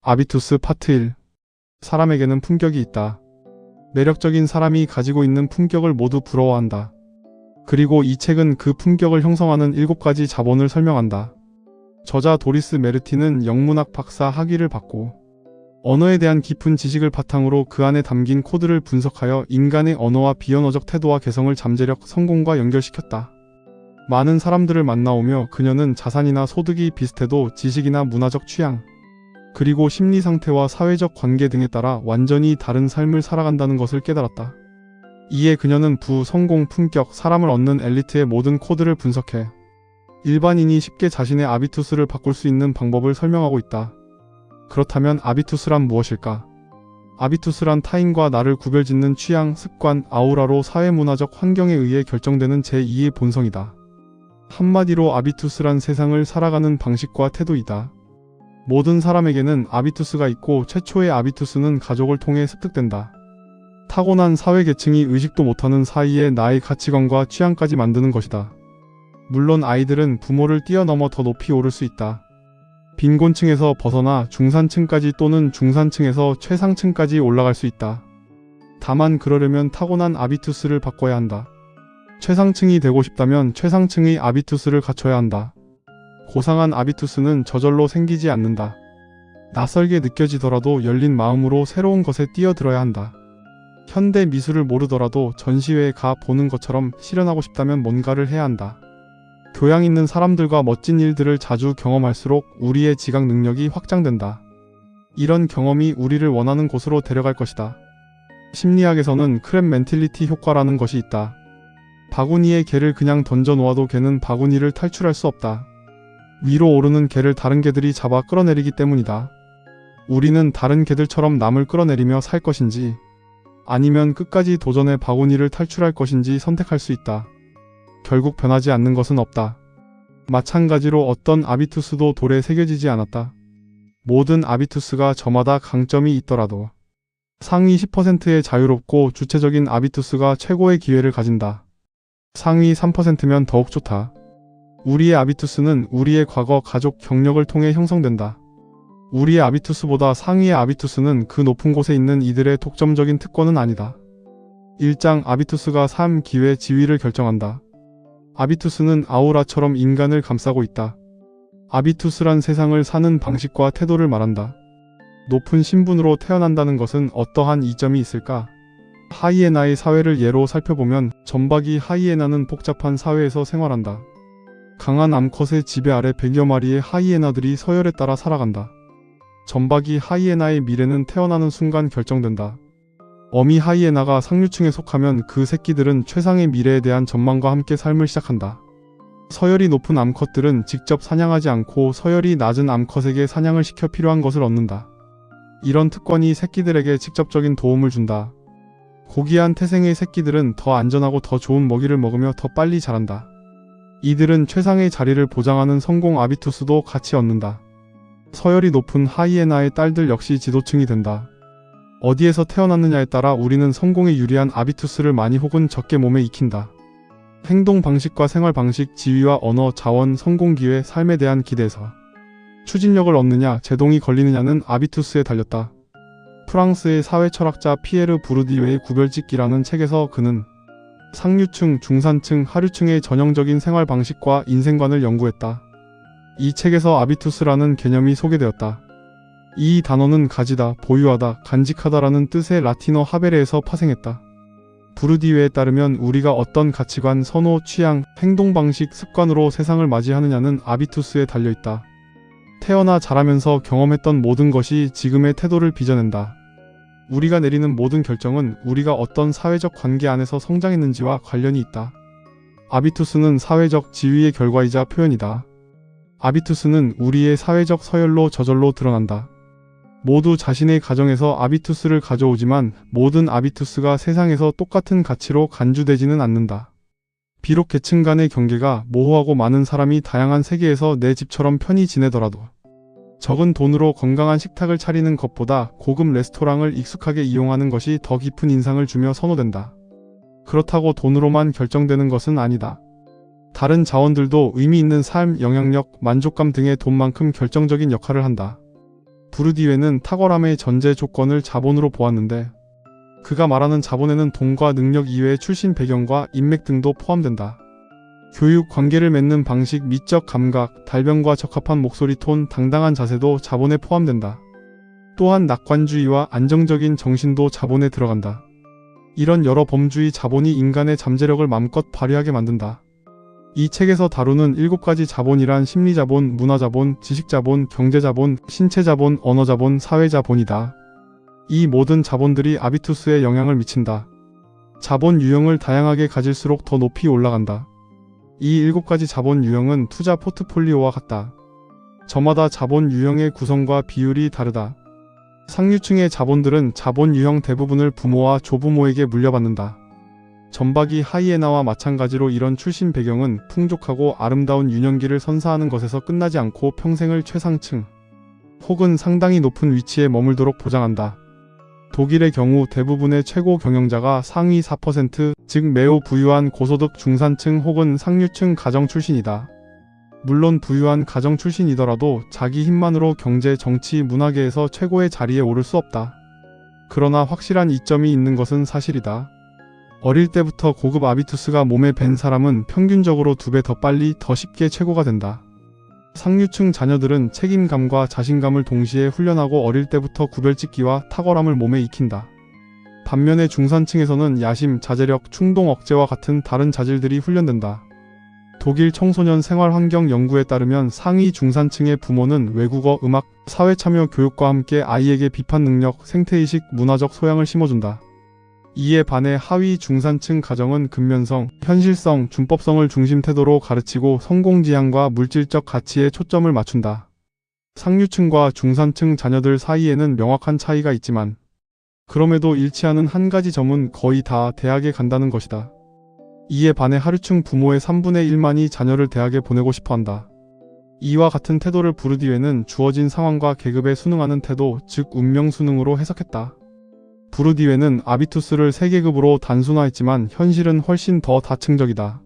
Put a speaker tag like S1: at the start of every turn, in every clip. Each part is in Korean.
S1: 아비투스 파트 1. 사람에게는 품격이 있다. 매력적인 사람이 가지고 있는 품격을 모두 부러워한다. 그리고 이 책은 그 품격을 형성하는 7가지 자본을 설명한다. 저자 도리스 메르티는 영문학 박사 학위를 받고 언어에 대한 깊은 지식을 바탕으로 그 안에 담긴 코드를 분석하여 인간의 언어와 비언어적 태도와 개성을 잠재력, 성공과 연결시켰다. 많은 사람들을 만나오며 그녀는 자산이나 소득이 비슷해도 지식이나 문화적 취향, 그리고 심리 상태와 사회적 관계 등에 따라 완전히 다른 삶을 살아간다는 것을 깨달았다. 이에 그녀는 성공, 품격, 사람을 얻는 엘리트의 모든 코드를 분석해 일반인이 쉽게 자신의 아비투스를 바꿀 수 있는 방법을 설명하고 있다. 그렇다면 아비투스란 무엇일까? 아비투스란 타인과 나를 구별짓는 취향, 습관, 아우라로 사회문화적 환경에 의해 결정되는 제2의 본성이다. 한마디로 아비투스란 세상을 살아가는 방식과 태도이다. 모든 사람에게는 아비투스가 있고 최초의 아비투스는 가족을 통해 습득된다. 타고난 사회계층이 의식도 못하는 사이에 나의 가치관과 취향까지 만드는 것이다. 물론 아이들은 부모를 뛰어넘어 더 높이 오를 수 있다. 빈곤층에서 벗어나 중산층까지 또는 중산층에서 최상층까지 올라갈 수 있다. 다만 그러려면 타고난 아비투스를 바꿔야 한다. 최상층이 되고 싶다면 최상층의 아비투스를 갖춰야 한다. 고상한 아비투스는 저절로 생기지 않는다. 낯설게 느껴지더라도 열린 마음으로 새로운 것에 뛰어들어야 한다. 현대 미술을 모르더라도 전시회에 가 보는 것처럼 실현하고 싶다면 뭔가를 해야 한다. 교양 있는 사람들과 멋진 일들을 자주 경험할수록 우리의 지각 능력이 확장된다. 이런 경험이 우리를 원하는 곳으로 데려갈 것이다. 심리학에서는 크랩 멘틸리티 효과라는 것이 있다. 바구니에 개를 그냥 던져 놓아도 개는 바구니를 탈출할 수 없다. 위로 오르는 개를 다른 개들이 잡아 끌어내리기 때문이다. 우리는 다른 개들처럼 남을 끌어내리며 살 것인지 아니면 끝까지 도전해 바구니를 탈출할 것인지 선택할 수 있다. 결국 변하지 않는 것은 없다. 마찬가지로 어떤 아비투스도 돌에 새겨지지 않았다. 모든 아비투스가 저마다 강점이 있더라도 상위 10%의 자유롭고 주체적인 아비투스가 최고의 기회를 가진다. 상위 3%면 더욱 좋다. 우리의 아비투스는 우리의 과거, 가족, 경력을 통해 형성된다. 우리의 아비투스보다 상위의 아비투스는 그 높은 곳에 있는 이들의 독점적인 특권은 아니다. 1장 아비투스가 삶, 기회, 지위를 결정한다. 아비투스는 아우라처럼 인간을 감싸고 있다. 아비투스란 세상을 사는 방식과 태도를 말한다. 높은 신분으로 태어난다는 것은 어떠한 이점이 있을까? 하이에나의 사회를 예로 살펴보면 점박이 하이에나는 복잡한 사회에서 생활한다. 강한 암컷의 지배 아래 100여 마리의 하이에나들이 서열에 따라 살아간다. 점박이 하이에나의 미래는 태어나는 순간 결정된다. 어미 하이에나가 상류층에 속하면 그 새끼들은 최상의 미래에 대한 전망과 함께 삶을 시작한다. 서열이 높은 암컷들은 직접 사냥하지 않고 서열이 낮은 암컷에게 사냥을 시켜 필요한 것을 얻는다. 이런 특권이 새끼들에게 직접적인 도움을 준다. 고귀한 태생의 새끼들은 더 안전하고 더 좋은 먹이를 먹으며 더 빨리 자란다. 이들은 최상의 자리를 보장하는 성공 아비투스도 같이 얻는다. 서열이 높은 하이에나의 딸들 역시 지도층이 된다. 어디에서 태어났느냐에 따라 우리는 성공에 유리한 아비투스를 많이 혹은 적게 몸에 익힌다. 행동 방식과 생활 방식, 지위와 언어, 자원, 성공 기회, 삶에 대한 기대에서 추진력을 얻느냐, 제동이 걸리느냐는 아비투스에 달렸다. 프랑스의 사회 철학자 피에르 부르디유의 구별짓기라는 책에서 그는 상류층, 중산층, 하류층의 전형적인 생활 방식과 인생관을 연구했다. 이 책에서 아비투스라는 개념이 소개되었다. 이 단어는 가지다, 보유하다, 간직하다라는 뜻의 라틴어 하베레에서 파생했다. 부르디유에 따르면 우리가 어떤 가치관, 선호, 취향, 행동 방식, 습관으로 세상을 맞이하느냐는 아비투스에 달려있다. 태어나 자라면서 경험했던 모든 것이 지금의 태도를 빚어낸다. 우리가 내리는 모든 결정은 우리가 어떤 사회적 관계 안에서 성장했는지와 관련이 있다. 아비투스는 사회적 지위의 결과이자 표현이다. 아비투스는 우리의 사회적 서열로 저절로 드러난다. 모두 자신의 가정에서 아비투스를 가져오지만 모든 아비투스가 세상에서 똑같은 가치로 간주되지는 않는다. 비록 계층 간의 경계가 모호하고 많은 사람이 다양한 세계에서 내 집처럼 편히 지내더라도 적은 돈으로 건강한 식탁을 차리는 것보다 고급 레스토랑을 익숙하게 이용하는 것이 더 깊은 인상을 주며 선호된다. 그렇다고 돈으로만 결정되는 것은 아니다. 다른 자원들도 의미 있는 삶, 영향력, 만족감 등의 돈만큼 결정적인 역할을 한다. 부르디웨는 탁월함의 전제 조건을 자본으로 보았는데 그가 말하는 자본에는 돈과 능력 이외의 출신 배경과 인맥 등도 포함된다. 교육, 관계를 맺는 방식, 미적 감각, 달변과 적합한 목소리 톤, 당당한 자세도 자본에 포함된다. 또한 낙관주의와 안정적인 정신도 자본에 들어간다. 이런 여러 범주의 자본이 인간의 잠재력을 마음껏 발휘하게 만든다. 이 책에서 다루는 7가지 자본이란 심리자본, 문화자본, 지식자본, 경제자본, 신체자본, 언어자본, 사회자본이다. 이 모든 자본들이 아비투스에 영향을 미친다. 자본 유형을 다양하게 가질수록 더 높이 올라간다. 이 7가지 자본 유형은 투자 포트폴리오와 같다. 저마다 자본 유형의 구성과 비율이 다르다. 상류층의 자본들은 자본 유형 대부분을 부모와 조부모에게 물려받는다. 점박이 하이에나와 마찬가지로 이런 출신 배경은 풍족하고 아름다운 유년기를 선사하는 것에서 끝나지 않고 평생을 최상층 혹은 상당히 높은 위치에 머물도록 보장한다. 독일의 경우 대부분의 최고 경영자가 상위 4%, 즉 매우 부유한 고소득 중산층 혹은 상류층 가정 출신이다. 물론 부유한 가정 출신이더라도 자기 힘만으로 경제, 정치, 문화계에서 최고의 자리에 오를 수 없다. 그러나 확실한 이점이 있는 것은 사실이다. 어릴 때부터 고급 아비투스가 몸에 밴 사람은 평균적으로 2배 더 빨리, 더 쉽게 최고가 된다. 상류층 자녀들은 책임감과 자신감을 동시에 훈련하고 어릴 때부터 구별짓기와 탁월함을 몸에 익힌다. 반면에 중산층에서는 야심, 자제력, 충동 억제와 같은 다른 자질들이 훈련된다. 독일 청소년 생활환경 연구에 따르면 상위 중산층의 부모는 외국어, 음악, 사회참여 교육과 함께 아이에게 비판 능력, 생태의식, 문화적 소양을 심어준다. 이에 반해 하위 중산층 가정은 근면성, 현실성, 준법성을 중심 태도로 가르치고 성공지향과 물질적 가치에 초점을 맞춘다. 상류층과 중산층 자녀들 사이에는 명확한 차이가 있지만 그럼에도 일치하는 한 가지 점은 거의 다 대학에 간다는 것이다. 이에 반해 하류층 부모의 3분의 1만이 자녀를 대학에 보내고 싶어한다. 이와 같은 태도를 부르디웨는 주어진 상황과 계급에 순응하는 태도, 즉 운명순응으로 해석했다. 부르디웨는 아비투스를 3계급으로 단순화했지만 현실은 훨씬 더 다층적이다.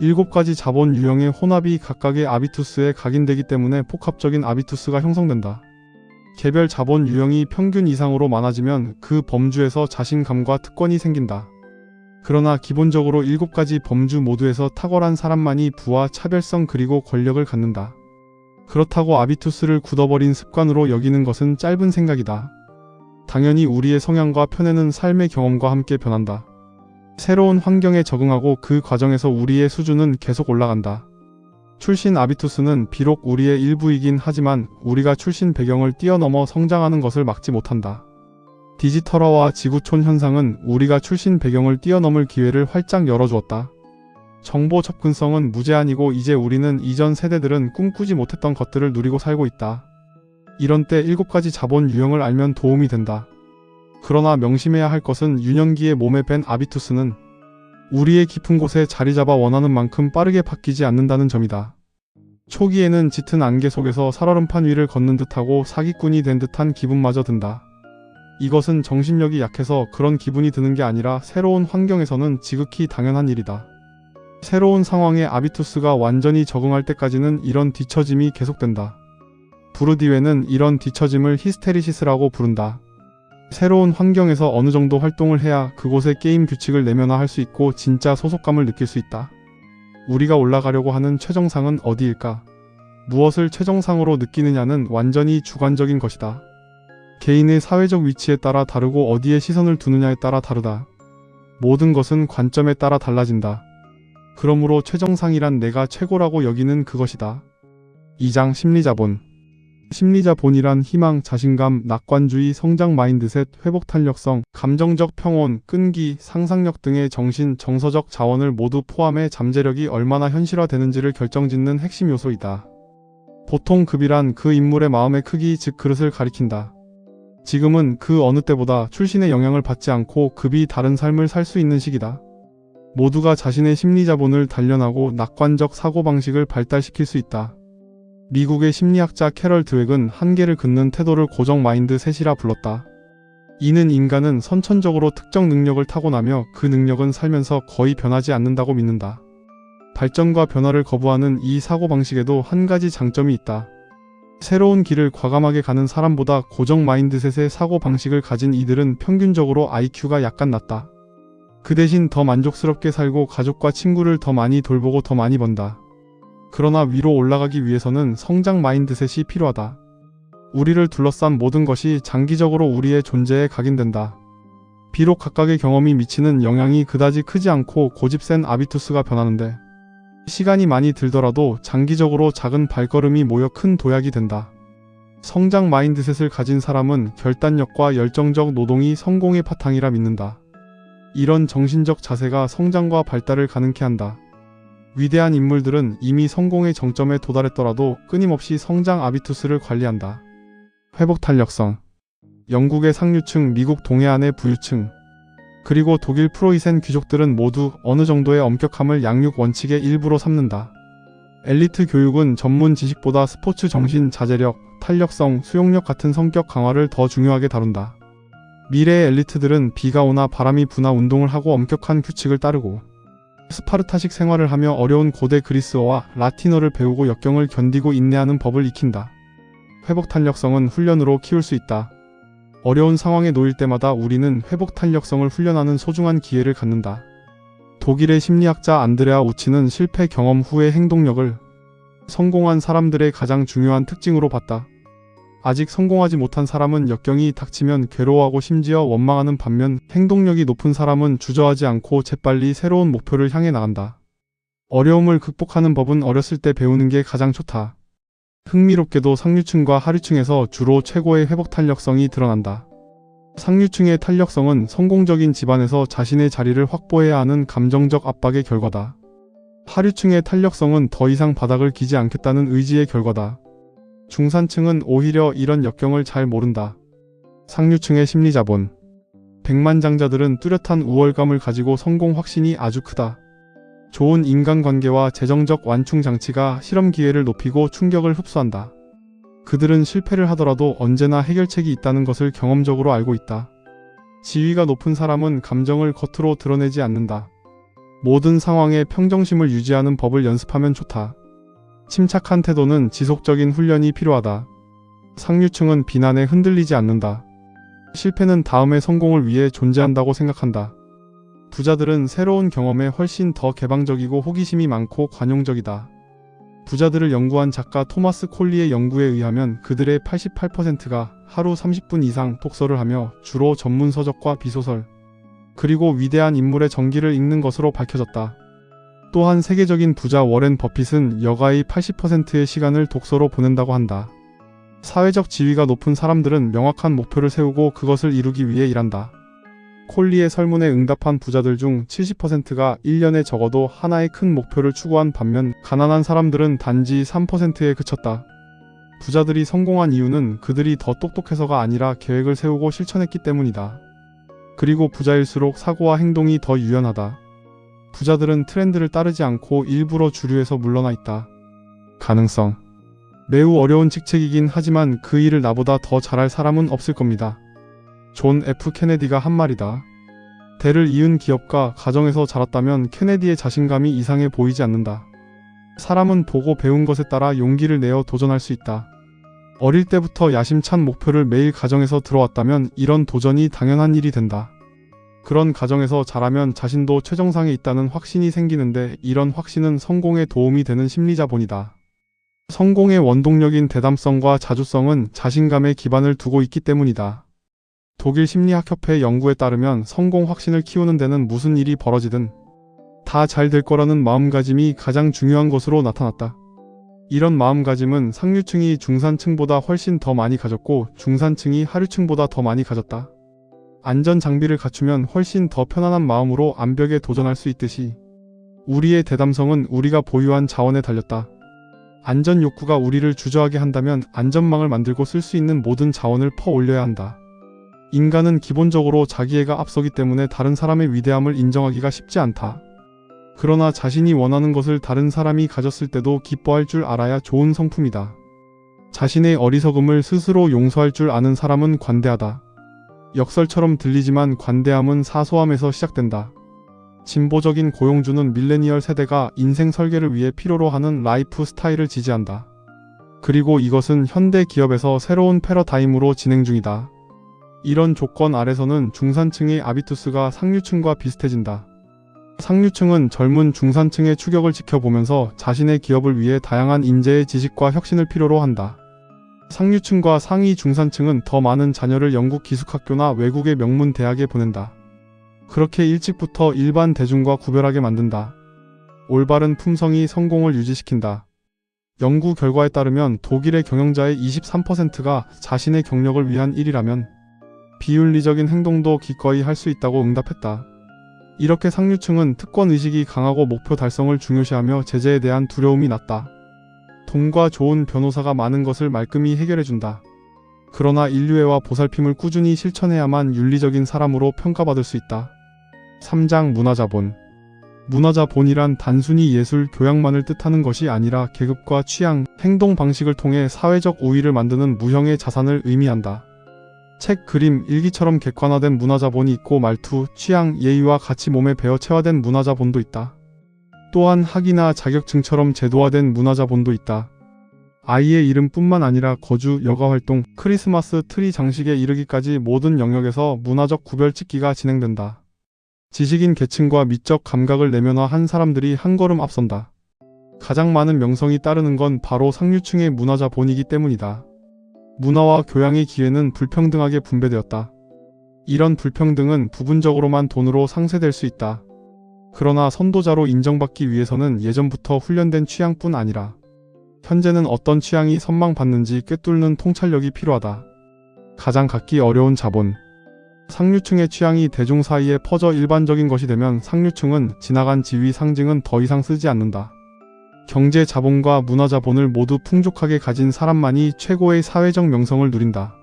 S1: 7가지 자본 유형의 혼합이 각각의 아비투스에 각인되기 때문에 복합적인 아비투스가 형성된다. 개별 자본 유형이 평균 이상으로 많아지면 그 범주에서 자신감과 특권이 생긴다. 그러나 기본적으로 7가지 범주 모두에서 탁월한 사람만이 부와 차별성 그리고 권력을 갖는다. 그렇다고 아비투스를 굳어버린 습관으로 여기는 것은 짧은 생각이다. 당연히 우리의 성향과 편애는 삶의 경험과 함께 변한다. 새로운 환경에 적응하고 그 과정에서 우리의 수준은 계속 올라간다. 출신 아비투스는 비록 우리의 일부이긴 하지만 우리가 출신 배경을 뛰어넘어 성장하는 것을 막지 못한다. 디지털화와 지구촌 현상은 우리가 출신 배경을 뛰어넘을 기회를 활짝 열어주었다. 정보 접근성은 무제한이고 이제 우리는 이전 세대들은 꿈꾸지 못했던 것들을 누리고 살고 있다. 이런 때 7가지 자본 유형을 알면 도움이 된다. 그러나 명심해야 할 것은 유년기에 몸에 밴 아비투스는 우리의 깊은 곳에 자리 잡아 원하는 만큼 빠르게 바뀌지 않는다는 점이다. 초기에는 짙은 안개 속에서 살얼음판 위를 걷는 듯하고 사기꾼이 된 듯한 기분마저 든다. 이것은 정신력이 약해서 그런 기분이 드는 게 아니라 새로운 환경에서는 지극히 당연한 일이다. 새로운 상황에 아비투스가 완전히 적응할 때까지는 이런 뒤처짐이 계속된다. 부르디웨는 이런 뒤처짐을 히스테리시스라고 부른다. 새로운 환경에서 어느 정도 활동을 해야 그곳의 게임 규칙을 내면화할 수 있고 진짜 소속감을 느낄 수 있다. 우리가 올라가려고 하는 최정상은 어디일까? 무엇을 최정상으로 느끼느냐는 완전히 주관적인 것이다. 개인의 사회적 위치에 따라 다르고 어디에 시선을 두느냐에 따라 다르다. 모든 것은 관점에 따라 달라진다. 그러므로 최정상이란 내가 최고라고 여기는 그것이다. 2장 심리자본. 심리자본이란 희망, 자신감, 낙관주의, 성장 마인드셋, 회복 탄력성, 감정적 평온, 끈기, 상상력 등의 정신, 정서적 자원을 모두 포함해 잠재력이 얼마나 현실화되는지를 결정짓는 핵심 요소이다. 보통 급이란 그 인물의 마음의 크기, 즉 그릇을 가리킨다. 지금은 그 어느 때보다 출신의 영향을 받지 않고 급이 다른 삶을 살 수 있는 시기다. 모두가 자신의 심리자본을 단련하고 낙관적 사고방식을 발달시킬 수 있다. 미국의 심리학자 캐럴 드웩은 한계를 긋는 태도를 고정 마인드셋이라 불렀다. 이는 인간은 선천적으로 특정 능력을 타고나며 그 능력은 살면서 거의 변하지 않는다고 믿는다. 발전과 변화를 거부하는 이 사고방식에도 한 가지 장점이 있다. 새로운 길을 과감하게 가는 사람보다 고정 마인드셋의 사고 방식을 가진 이들은 평균적으로 IQ가 약간 낮다. 그 대신 더 만족스럽게 살고 가족과 친구를 더 많이 돌보고 더 많이 번다. 그러나 위로 올라가기 위해서는 성장 마인드셋이 필요하다. 우리를 둘러싼 모든 것이 장기적으로 우리의 존재에 각인된다. 비록 각각의 경험이 미치는 영향이 그다지 크지 않고 고집센 아비투스가 변하는데 시간이 많이 들더라도 장기적으로 작은 발걸음이 모여 큰 도약이 된다. 성장 마인드셋을 가진 사람은 결단력과 열정적 노동이 성공의 바탕이라 믿는다. 이런 정신적 자세가 성장과 발달을 가능케 한다. 위대한 인물들은 이미 성공의 정점에 도달했더라도 끊임없이 성장 아비투스를 관리한다. 회복 탄력성. 영국의 상류층, 미국 동해안의 부유층, 그리고 독일 프로이센 귀족들은 모두 어느 정도의 엄격함을 양육 원칙의 일부로 삼는다. 엘리트 교육은 전문 지식보다 스포츠 정신, 자제력, 탄력성, 수용력 같은 성격 강화를 더 중요하게 다룬다. 미래의 엘리트들은 비가 오나 바람이 부나 운동을 하고 엄격한 규칙을 따르고 스파르타식 생활을 하며 어려운 고대 그리스어와 라틴어를 배우고 역경을 견디고 인내하는 법을 익힌다. 회복 탄력성은 훈련으로 키울 수 있다. 어려운 상황에 놓일 때마다 우리는 회복 탄력성을 훈련하는 소중한 기회를 갖는다. 독일의 심리학자 안드레아 우치는 실패 경험 후의 행동력을 성공한 사람들의 가장 중요한 특징으로 봤다. 아직 성공하지 못한 사람은 역경이 닥치면 괴로워하고 심지어 원망하는 반면 행동력이 높은 사람은 주저하지 않고 재빨리 새로운 목표를 향해 나간다. 어려움을 극복하는 법은 어렸을 때 배우는 게 가장 좋다. 흥미롭게도 상류층과 하류층에서 주로 최고의 회복 탄력성이 드러난다. 상류층의 탄력성은 성공적인 집안에서 자신의 자리를 확보해야 하는 감정적 압박의 결과다. 하류층의 탄력성은 더 이상 바닥을 기지 않겠다는 의지의 결과다. 중산층은 오히려 이런 역경을 잘 모른다. 상류층의 심리자본. 백만장자들은 뚜렷한 우월감을 가지고 성공 확신이 아주 크다. 좋은 인간관계와 재정적 완충 장치가 실험 기회를 높이고 충격을 흡수한다. 그들은 실패를 하더라도 언제나 해결책이 있다는 것을 경험적으로 알고 있다. 지위가 높은 사람은 감정을 겉으로 드러내지 않는다. 모든 상황에 평정심을 유지하는 법을 연습하면 좋다. 침착한 태도는 지속적인 훈련이 필요하다. 상류층은 비난에 흔들리지 않는다. 실패는 다음의 성공을 위해 존재한다고 생각한다. 부자들은 새로운 경험에 훨씬 더 개방적이고 호기심이 많고 관용적이다. 부자들을 연구한 작가 토마스 콜리의 연구에 의하면 그들의 88%가 하루 30분 이상 독서를 하며 주로 전문 서적과 비소설, 그리고 위대한 인물의 전기를 읽는 것으로 밝혀졌다. 또한 세계적인 부자 워렌 버핏은 여가의 80%의 시간을 독서로 보낸다고 한다. 사회적 지위가 높은 사람들은 명확한 목표를 세우고 그것을 이루기 위해 일한다. 콜리의 설문에 응답한 부자들 중 70%가 1년에 적어도 하나의 큰 목표를 추구한 반면 가난한 사람들은 단지 3%에 그쳤다. 부자들이 성공한 이유는 그들이 더 똑똑해서가 아니라 계획을 세우고 실천했기 때문이다. 그리고 부자일수록 사고와 행동이 더 유연하다. 부자들은 트렌드를 따르지 않고 일부러 주류에서 물러나 있다. 가능성. 매우 어려운 직책이긴 하지만 그 일을 나보다 더 잘할 사람은 없을 겁니다. 존 F 케네디가 한 말이다. 대를 이은 기업가 가정에서 자랐다면 케네디의 자신감이 이상해 보이지 않는다. 사람은 보고 배운 것에 따라 용기를 내어 도전할 수 있다. 어릴 때부터 야심찬 목표를 매일 가정에서 들어왔다면 이런 도전이 당연한 일이 된다. 그런 가정에서 자라면 자신도 최정상에 있다는 확신이 생기는데 이런 확신은 성공에 도움이 되는 심리자본이다. 성공의 원동력인 대담성과 자주성은 자신감에 기반을 두고 있기 때문이다. 독일 심리학협회 연구에 따르면 성공 확신을 키우는 데는 무슨 일이 벌어지든 다 잘 될 거라는 마음가짐이 가장 중요한 것으로 나타났다. 이런 마음가짐은 상류층이 중산층보다 훨씬 더 많이 가졌고 중산층이 하류층보다 더 많이 가졌다. 안전 장비를 갖추면 훨씬 더 편안한 마음으로 암벽에 도전할 수 있듯이 우리의 대담성은 우리가 보유한 자원에 달렸다. 안전 욕구가 우리를 주저하게 한다면 안전망을 만들고 쓸 수 있는 모든 자원을 퍼올려야 한다. 인간은 기본적으로 자기애가 앞서기 때문에 다른 사람의 위대함을 인정하기가 쉽지 않다. 그러나 자신이 원하는 것을 다른 사람이 가졌을 때도 기뻐할 줄 알아야 좋은 성품이다. 자신의 어리석음을 스스로 용서할 줄 아는 사람은 관대하다. 역설처럼 들리지만 관대함은 사소함에서 시작된다. 진보적인 고용주는 밀레니얼 세대가 인생 설계를 위해 필요로 하는 라이프 스타일을 지지한다. 그리고 이것은 현대 기업에서 새로운 패러다임으로 진행 중이다. 이런 조건 아래서는 중산층의 아비투스가 상류층과 비슷해진다. 상류층은 젊은 중산층의 추격을 지켜보면서 자신의 기업을 위해 다양한 인재의 지식과 혁신을 필요로 한다. 상류층과 상위 중산층은 더 많은 자녀를 영국 기숙학교나 외국의 명문 대학에 보낸다. 그렇게 일찍부터 일반 대중과 구별하게 만든다. 올바른 품성이 성공을 유지시킨다. 연구 결과에 따르면 독일의 경영자의 23%가 자신의 경력을 위한 일이라면 비윤리적인 행동도 기꺼이 할 수 있다고 응답했다. 이렇게 상류층은 특권의식이 강하고 목표 달성을 중요시하며 제재에 대한 두려움이 낮다. 돈과 좋은 변호사가 많은 것을 말끔히 해결해준다. 그러나 인류애와 보살핌을 꾸준히 실천해야만 윤리적인 사람으로 평가받을 수 있다. 3장 문화자본. 문화자본이란 단순히 예술, 교양만을 뜻하는 것이 아니라 계급과 취향, 행동 방식을 통해 사회적 우위를 만드는 무형의 자산을 의미한다. 책, 그림, 일기처럼 객관화된 문화자본이 있고 말투, 취향, 예의와 같이 몸에 배어 체화된 문화자본도 있다. 또한 학위나 자격증처럼 제도화된 문화자본도 있다. 아이의 이름뿐만 아니라 거주, 여가활동, 크리스마스 트리 장식에 이르기까지 모든 영역에서 문화적 구별짓기가 진행된다. 지식인 계층과 미적 감각을 내면화한 사람들이 한 걸음 앞선다. 가장 많은 명성이 따르는 건 바로 상류층의 문화자본이기 때문이다. 문화와 교양의 기회는 불평등하게 분배되었다. 이런 불평등은 부분적으로만 돈으로 상쇄될 수 있다. 그러나 선도자로 인정받기 위해서는 예전부터 훈련된 취향뿐 아니라 현재는 어떤 취향이 선망받는지 꿰뚫는 통찰력이 필요하다. 가장 갖기 어려운 자본. 상류층의 취향이 대중 사이에 퍼져 일반적인 것이 되면 상류층은 지나간 지위 상징은 더 이상 쓰지 않는다. 경제 자본과 문화 자본을 모두 풍족하게 가진 사람만이 최고의 사회적 명성을 누린다.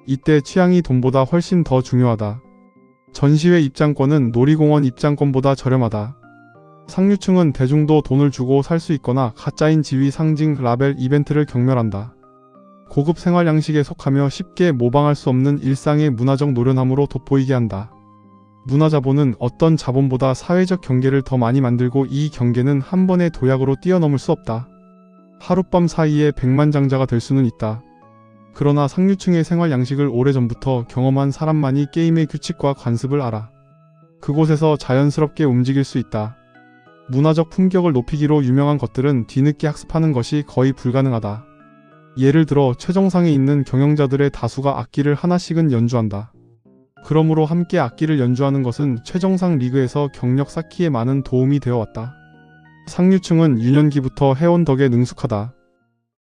S1: 이때 취향이 돈보다 훨씬 더 중요하다. 전시회 입장권은 놀이공원 입장권보다 저렴하다. 상류층은 대중도 돈을 주고 살 수 있거나 가짜인 지위 상징 라벨 이벤트를 경멸한다. 고급 생활 양식에 속하며 쉽게 모방할 수 없는 일상의 문화적 노련함으로 돋보이게 한다. 문화자본은 어떤 자본보다 사회적 경계를 더 많이 만들고 이 경계는 한 번의 도약으로 뛰어넘을 수 없다. 하룻밤 사이에 백만장자가 될 수는 있다. 그러나 상류층의 생활 양식을 오래전부터 경험한 사람만이 게임의 규칙과 관습을 알아. 그곳에서 자연스럽게 움직일 수 있다. 문화적 품격을 높이기로 유명한 것들은 뒤늦게 학습하는 것이 거의 불가능하다. 예를 들어 최정상에 있는 경영자들의 다수가 악기를 하나씩은 연주한다. 그러므로 함께 악기를 연주하는 것은 최정상 리그에서 경력 쌓기에 많은 도움이 되어 왔다. 상류층은 유년기부터 해온 덕에 능숙하다.